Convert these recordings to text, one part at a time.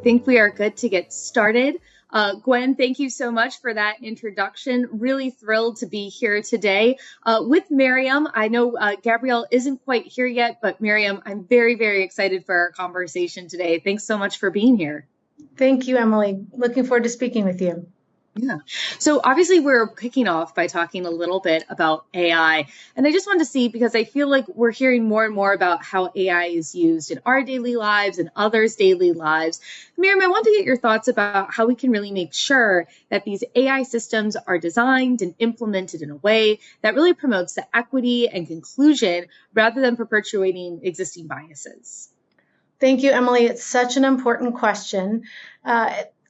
think we are good to get started. Gwen, thank you so much for that introduction. Really thrilled to be here today with Miriam. I know Gabrielle isn't quite here yet, but Miriam, I'm very, very excited for our conversation today. Thanks so much for being here. Thank you, Emily. Looking forward to speaking with you. Yeah. So obviously we're kicking off by talking a little bit about AI. And I just wanted to see, because I feel like we're hearing more and more about how AI is used in our daily lives and others' daily lives. Miriam, I want to get your thoughts about how we can really make sure that these AI systems are designed and implemented in a way that really promotes the equity and conclusion rather than perpetuating existing biases. Thank you, Emily. It's such an important question.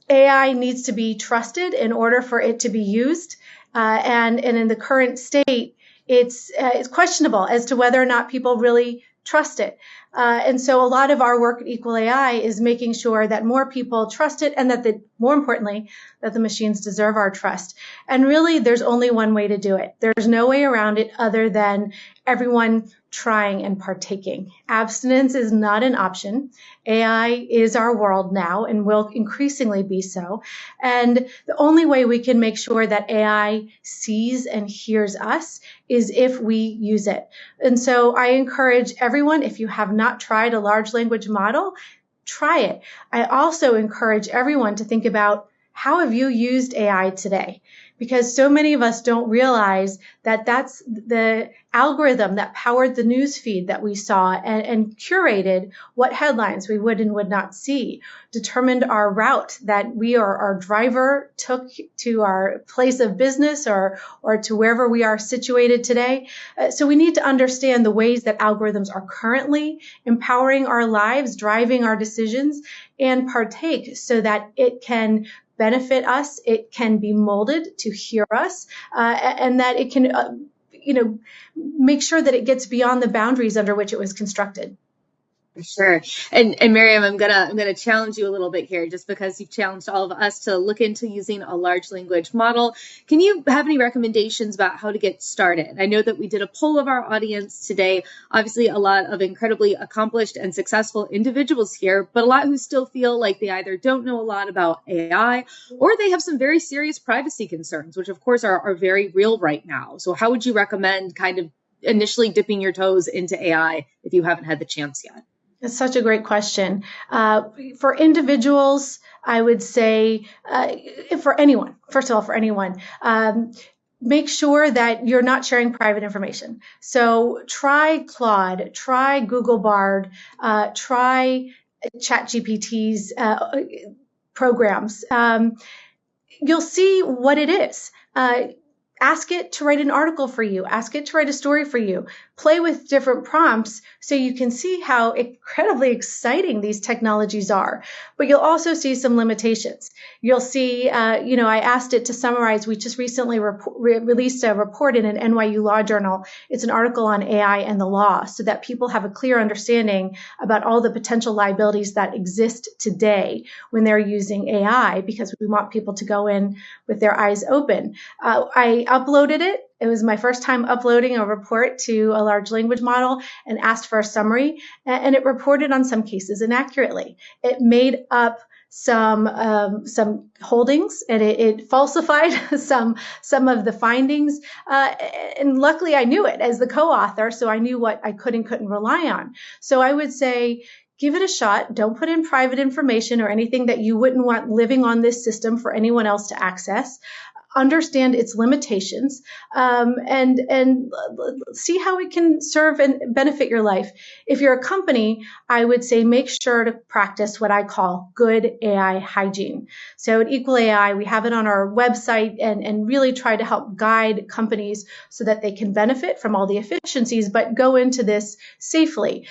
AI needs to be trusted in order for it to be used. And in the current state, it's questionable as to whether or not people really trust it. And so a lot of our work at EqualAI is making sure that more people trust it and that more importantly, that the machines deserve our trust. And really, there's only one way to do it. There's no way around it other than everyone trying and partaking. Abstinence is not an option. AI is our world now and will increasingly be so. And the only way we can make sure that AI sees and hears us is if we use it. And so I encourage everyone, if you have not tried a large language model, try it. I also encourage everyone to think about, how have you used AI today? Because so many of us don't realize that that's the algorithm that powered the news feed that we saw and curated what headlines we would and would not see, determined our route that our driver took to our place of business or to wherever we are situated today. So we need to understand the ways that algorithms are currently empowering our lives, driving our decisions, and partake so that it can benefit us, it can be molded to hear us, and that it can, make sure that it gets beyond the boundaries under which it was constructed. For sure. And Miriam, I'm gonna challenge you a little bit here, just because you've challenged all of us to look into using a large language model. Can you have any recommendations about how to get started? I know that we did a poll of our audience today. Obviously, a lot of incredibly accomplished and successful individuals here, but a lot who still feel like they either don't know a lot about AI or they have some very serious privacy concerns, which of course are very real right now. So how would you recommend kind of initially dipping your toes into AI if you haven't had the chance yet? It's such a great question. For individuals, I would say, for anyone, first of all, for anyone, make sure that you're not sharing private information. So try Claude, try Google Bard, try ChatGPT's programs. You'll see what it is. Ask it to write an article for you. Ask it to write a story for you. Play with different prompts so you can see how incredibly exciting these technologies are. But you'll also see some limitations. You'll see, I asked it to summarize. We just recently released a report in an NYU Law Journal. It's an article on AI and the law so that people have a clear understanding about all the potential liabilities that exist today when they're using AI, because we want people to go in with their eyes open. I uploaded it. It was my first time uploading a report to a large language model and asked for a summary, and it reported on some cases inaccurately. It made up some holdings, and it falsified some of the findings. And luckily, I knew it as the co-author, so I knew what I could and couldn't rely on. So I would say, give it a shot. Don't put in private information or anything that you wouldn't want living on this system for anyone else to access. Understand its limitations, and see how it can serve and benefit your life. If you're a company, I would say make sure to practice what I call good AI hygiene. So at EqualAI, we have it on our website and really try to help guide companies so that they can benefit from all the efficiencies, but go into this safely.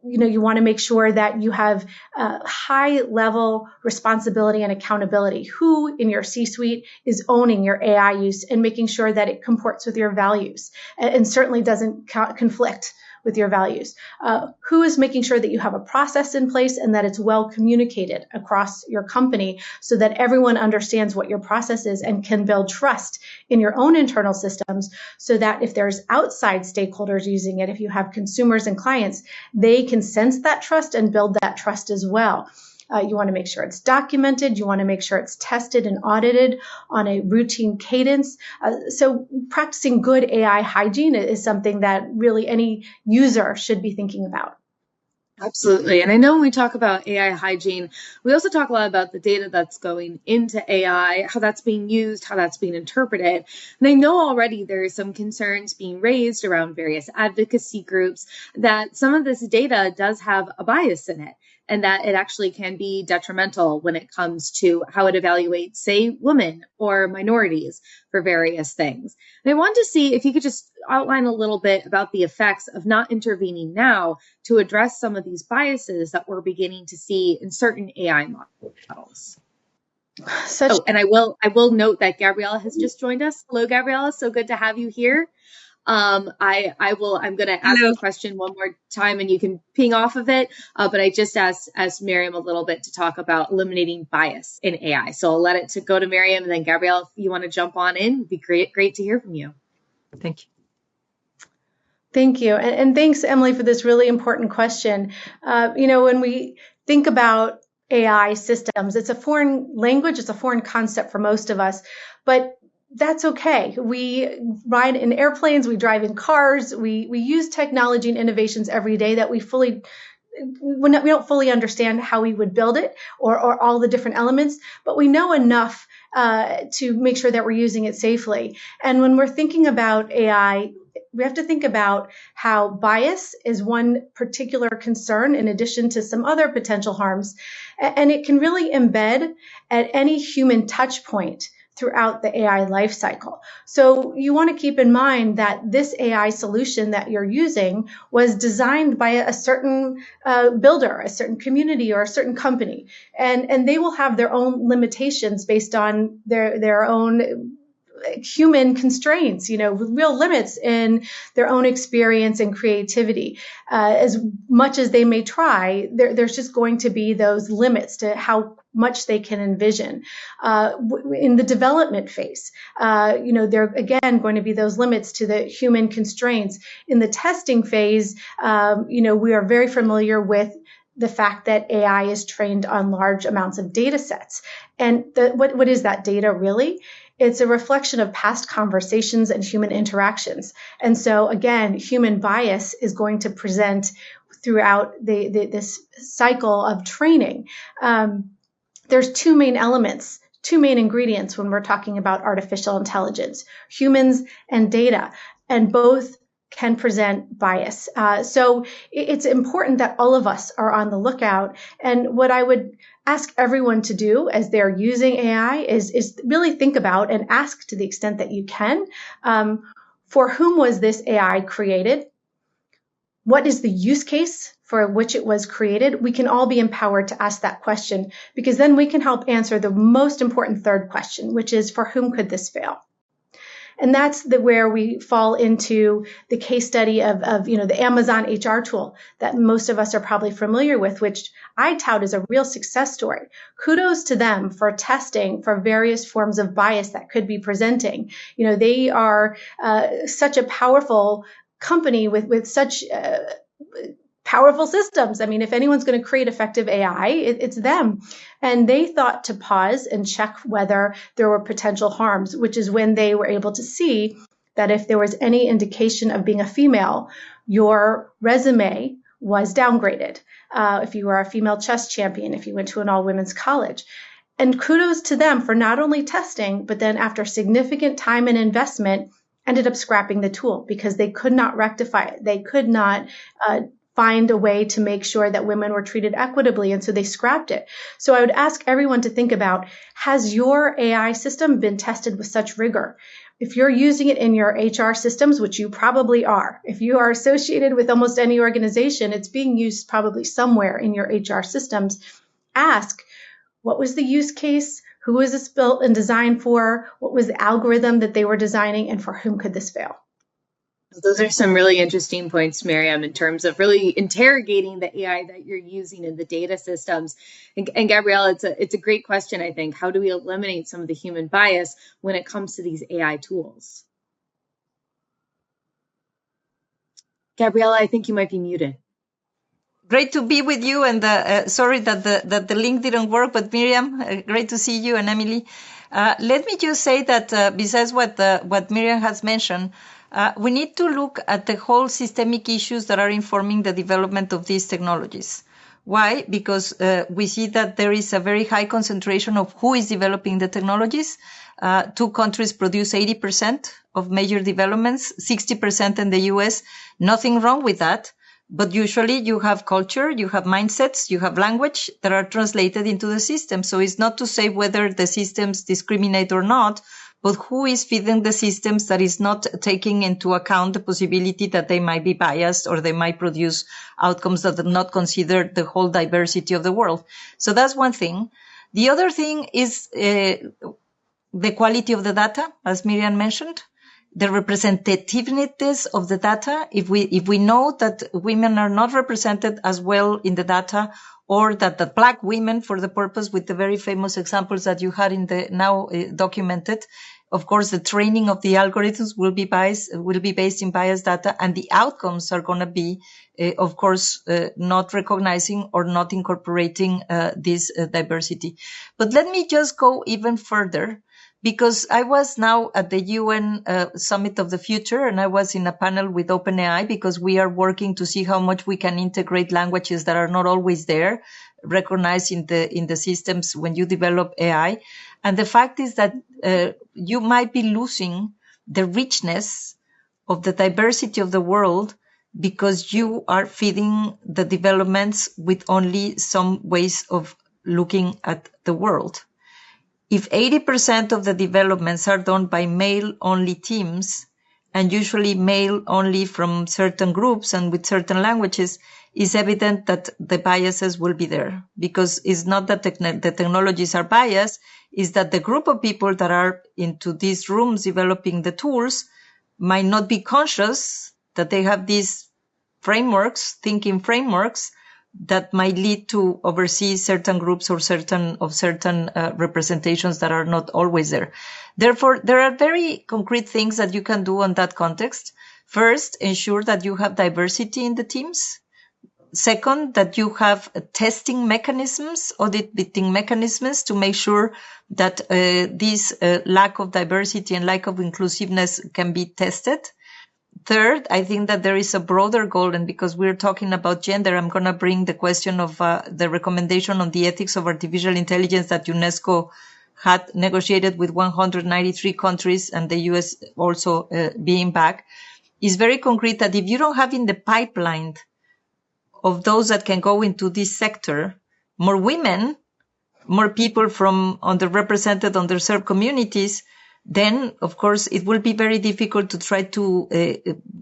You want to make sure that you have high level responsibility and accountability. Who in your C-suite is owning your AI use and making sure that it comports with your values and certainly doesn't conflict with your values? Who is making sure that you have a process in place and that it's well communicated across your company so that everyone understands what your process is and can build trust in your own internal systems, so that if there's outside stakeholders using it, if you have consumers and clients, they can sense that trust and build that trust as well. You want to make sure it's documented. You want to make sure it's tested and audited on a routine cadence. So practicing good AI hygiene is something that really any user should be thinking about. Absolutely. And I know when we talk about AI hygiene, we also talk a lot about the data that's going into AI, how that's being used, how that's being interpreted. And I know already there are some concerns being raised around various advocacy groups that some of this data does have a bias in it, and that it actually can be detrimental when it comes to how it evaluates, say, women or minorities for various things. And I wanted to see if you could just outline a little bit about the effects of not intervening now to address some of these biases that we're beginning to see in certain AI models. And I will note that Gabriela has just joined us. Hello, Gabriela. So good to have you here. I'm going to ask the question one more time and you can ping off of it. But I just asked Miriam a little bit to talk about eliminating bias in AI. So I'll let it to go to Miriam, and then Gabriela, if you want to jump on in, it'd be great to hear from you. Thank you. Thank you. And thanks, Emily, for this really important question. When we think about AI systems, it's a foreign language, it's a foreign concept for most of us, but that's okay. We ride in airplanes, we drive in cars, we use technology and innovations every day that we don't fully understand how we would build it or all the different elements, but we know enough to make sure that we're using it safely. And when we're thinking about AI, we have to think about how bias is one particular concern in addition to some other potential harms. And it can really embed at any human touch point throughout the AI lifecycle. So you want to keep in mind that this AI solution that you're using was designed by a certain builder, a certain community, or a certain company. And they will have their own limitations based on their own human constraints, real limits in their own experience and creativity. As much as they may try, there's just going to be those limits to how much they can envision. In the development phase, there are again going to be those limits to the human constraints. In the testing phase, we are very familiar with the fact that AI is trained on large amounts of data sets. And what is that data really? It's a reflection of past conversations and human interactions. And so again, human bias is going to present throughout this cycle of training. There's two main elements, two main ingredients when we're talking about artificial intelligence: humans and data, and both can present bias. So it's important that all of us are on the lookout. And what I would ask everyone to do as they're using AI is really think about and ask, to the extent that you can, for whom was this AI created? What is the use case for which it was created? We can all be empowered to ask that question, because then we can help answer the most important third question, which is, for whom could this fail? And that's where we fall into the case study of the Amazon HR tool that most of us are probably familiar with, which I tout as a real success story. Kudos to them for testing for various forms of bias that could be presenting. They are such a powerful company with such powerful systems. I mean, if anyone's going to create effective AI, it's them. And they thought to pause and check whether there were potential harms, which is when they were able to see that if there was any indication of being a female, your resume was downgraded. If you were a female chess champion, if you went to an all-women's college. And kudos to them for not only testing, but then after significant time and investment, ended up scrapping the tool because they could not rectify it. They could not find a way to make sure that women were treated equitably, and so they scrapped it. So I would ask everyone to think about, has your AI system been tested with such rigor? If you're using it in your HR systems, which you probably are, if you are associated with almost any organization, it's being used probably somewhere in your HR systems. Ask, what was the use case? Who was this built and designed for? What was the algorithm that they were designing? And for whom could this fail? Those are some really interesting points, Miriam, in terms of really interrogating the AI that you're using in the data systems. And Gabriela, it's a great question, I think. How do we eliminate some of the human bias when it comes to these AI tools? Gabriela, I think you might be muted. Great to be with you, and sorry that the link didn't work, but Miriam, great to see you, and Emily. Let me just say that besides what Miriam has mentioned, we need to look at the whole systemic issues that are informing the development of these technologies. Why? Because we see that there is a very high concentration of who is developing the technologies. Two countries produce 80% of major developments, 60% in the US. Nothing wrong with that. But usually you have culture, you have mindsets, you have language that are translated into the system. So it's not to say whether the systems discriminate or not, but who is feeding the systems that is not taking into account the possibility that they might be biased or they might produce outcomes that do not consider the whole diversity of the world. So that's one thing. The other thing is the quality of the data, as Miriam mentioned. The representativeness of the data, if we know that women are not represented as well in the data, or that the Black women, for the purpose with the very famous examples that you had in the now documented, of course, the training of the algorithms will be based in biased data, and the outcomes are going to be, of course, not recognizing or not incorporating this diversity. But let me just go even further. Because I was now at the UN Summit of the Future, and I was in a panel with OpenAI because we are working to see how much we can integrate languages that are not always there, recognized in the systems when you develop AI. And the fact is that you might be losing the richness of the diversity of the world because you are feeding the developments with only some ways of looking at the world. If 80% of the developments are done by male-only teams, and usually male-only from certain groups and with certain languages, it's evident that the biases will be there. Because it's not that the technologies are biased, it's that the group of people that are into these rooms developing the tools might not be conscious that they have these frameworks, thinking frameworks, that might lead to oversee certain groups or certain representations that are not always there. Therefore, there are very concrete things that you can do on that context. First, ensure that you have diversity in the teams. Second, that you have testing mechanisms, auditing mechanisms to make sure that this lack of diversity and lack of inclusiveness can be tested. Third, I think that there is a broader goal, and because we're talking about gender, I'm going to bring the question of the recommendation on the ethics of artificial intelligence that UNESCO had negotiated with 193 countries and the US also being back, is very concrete that if you don't have in the pipeline of those that can go into this sector, more women, more people from underrepresented, underserved communities, then, of course, it will be very difficult to try to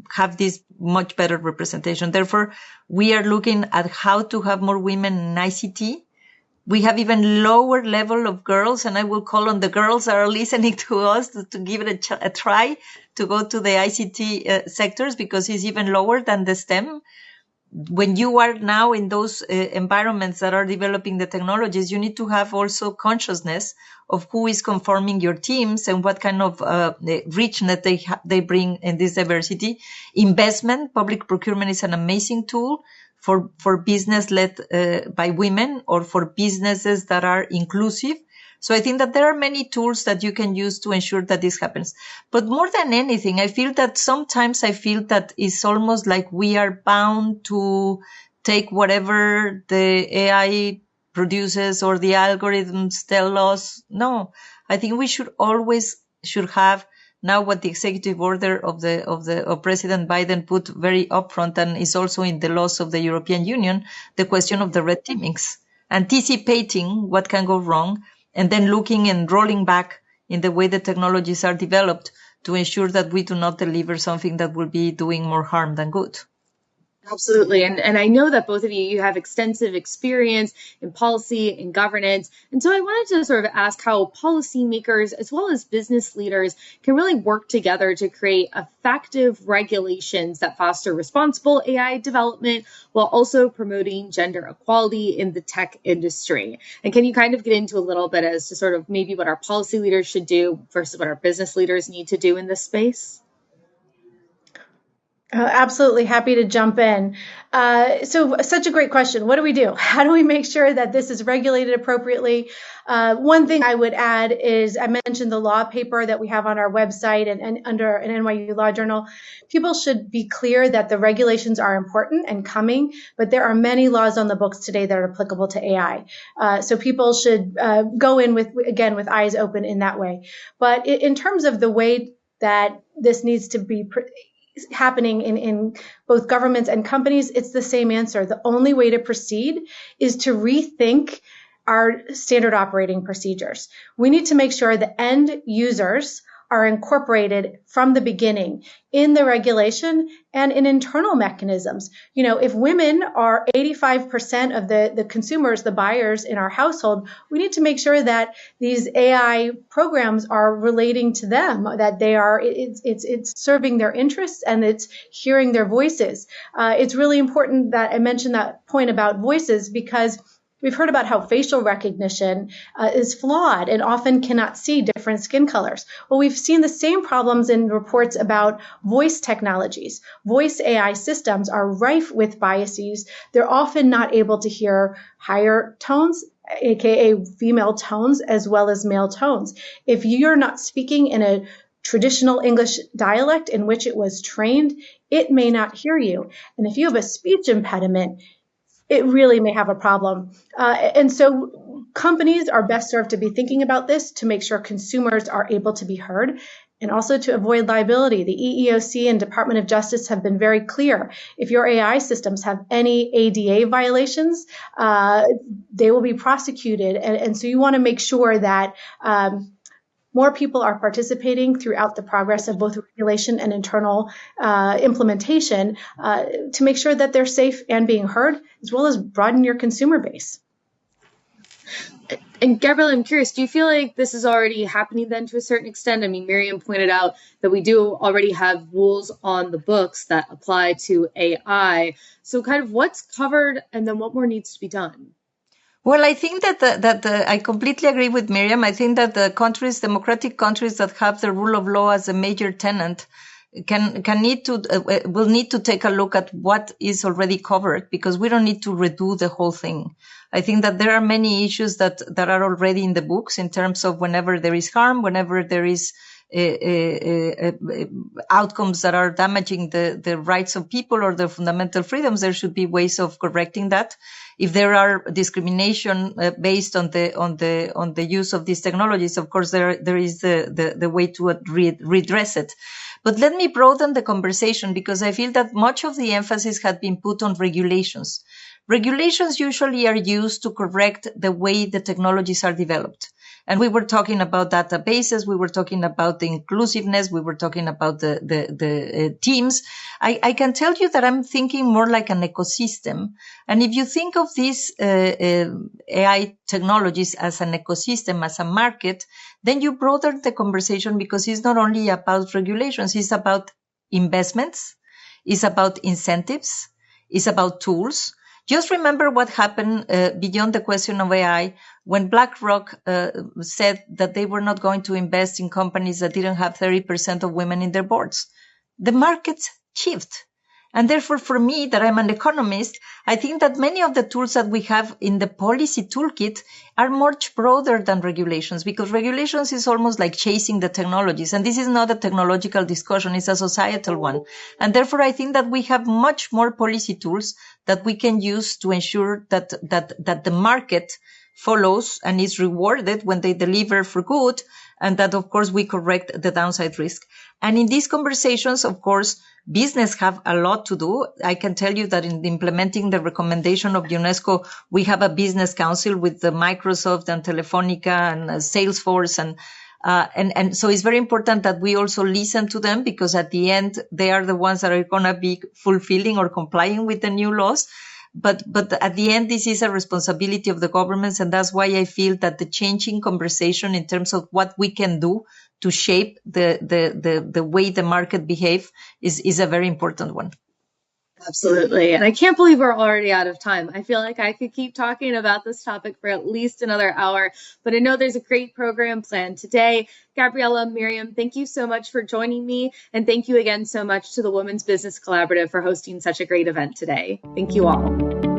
have this much better representation. Therefore, we are looking at how to have more women in ICT. We have even lower level of girls, and I will call on the girls that are listening to us to give it a try to go to the ICT sectors, because it's even lower than the STEM. When you are now in those environments that are developing the technologies, you need to have also consciousness of who is conforming your teams and what kind of richness they bring in this diversity. Investment, public procurement is an amazing tool for business led by women or for businesses that are inclusive. So I think that there are many tools that you can use to ensure that this happens. But more than anything, I feel that sometimes it's almost like we are bound to take whatever the AI produces or the algorithms tell us. No, I think we should have now what the executive order of President Biden put very upfront, and is also in the laws of the European Union, the question of the red teamings, anticipating what can go wrong, and then looking and rolling back in the way the technologies are developed to ensure that we do not deliver something that will be doing more harm than good. Absolutely. And I know that both of you have extensive experience in policy and governance. And so I wanted to sort of ask how policymakers as well as business leaders can really work together to create effective regulations that foster responsible AI development while also promoting gender equality in the tech industry. And can you kind of get into a little bit as to sort of maybe what our policy leaders should do versus what our business leaders need to do in this space? Absolutely happy to jump in. So such a great question. What do we do? How do we make sure that this is regulated appropriately? One thing I would add is I mentioned the law paper that we have on our website and under an NYU Law Journal. People should be clear that the regulations are important and coming, but there are many laws on the books today that are applicable to AI. So people should go in with eyes open in that way. But in terms of the way that this needs to be happening in both governments and companies, it's the same answer. The only way to proceed is to rethink our standard operating procedures. We need to make sure the end users are incorporated from the beginning in the regulation and in internal mechanisms. You know, if women are 85% of the consumers, the buyers in our household, we need to make sure that these AI programs are relating to them, that they are, it's serving their interests and it's hearing their voices. It's really important that I mentioned that point about voices because we've heard about how facial recognition is flawed and often cannot see different skin colors. Well, we've seen the same problems in reports about voice technologies. Voice AI systems are rife with biases. They're often not able to hear higher tones, aka female tones, as well as male tones. If you're not speaking in a traditional English dialect in which it was trained, it may not hear you. And if you have a speech impediment, it really may have a problem. And so companies are best served to be thinking about this to make sure consumers are able to be heard and also to avoid liability. The EEOC and Department of Justice have been very clear. If your AI systems have any ADA violations, they will be prosecuted. And so you want to make sure that more people are participating throughout the progress of both regulation and internal implementation to make sure that they're safe and being heard, as well as broaden your consumer base. And Gabriela, I'm curious, do you feel like this is already happening then to a certain extent? I mean, Miriam pointed out that we do already have rules on the books that apply to AI. So kind of what's covered and then what more needs to be done? Well, I think that I completely agree with Miriam. I think that the countries, democratic countries that have the rule of law as a major tenet, will need to take a look at what is already covered, because we don't need to redo the whole thing. I think that there are many issues that are already in the books in terms of whenever there is harm, whenever there is outcomes that are damaging the rights of people or their fundamental freedoms, there should be ways of correcting that. If there are discrimination based on the use of these technologies, of course there is the way to redress it. But let me broaden the conversation, because I feel that much of the emphasis had been put on regulations. Regulations usually are used to correct the way the technologies are developed. And we were talking about databases, we were talking about the inclusiveness, we were talking about the teams. I can tell you that I'm thinking more like an ecosystem. And if you think of these AI technologies as an ecosystem, as a market, then you broaden the conversation, because it's not only about regulations, it's about investments, it's about incentives, it's about tools. Just remember what happened beyond the question of AI when BlackRock said that they were not going to invest in companies that didn't have 30% of women in their boards. The markets shift. And therefore, for me, that I'm an economist, I think that many of the tools that we have in the policy toolkit are much broader than regulations, because regulations is almost like chasing the technologies. And this is not a technological discussion, it's a societal one. And therefore, I think that we have much more policy tools that we can use to ensure that the market follows and is rewarded when they deliver for good, and that, of course, we correct the downside risk. And in these conversations, of course, business have a lot to do. I can tell you that in implementing the recommendation of UNESCO, we have a business council with the Microsoft and Telefonica and Salesforce, and so it's very important that we also listen to them, because at the end they are the ones that are going to be fulfilling or complying with the new laws. But at the end, this is a responsibility of the governments, and that's why I feel that the changing conversation in terms of what we can do to shape the way the market behaves is a very important one. Absolutely. And I can't believe we're already out of time. I feel like I could keep talking about this topic for at least another hour, but I know there's a great program planned today. Gabriela, Miriam, thank you so much for joining me. And thank you again so much to the Women's Business Collaborative for hosting such a great event today. Thank you all.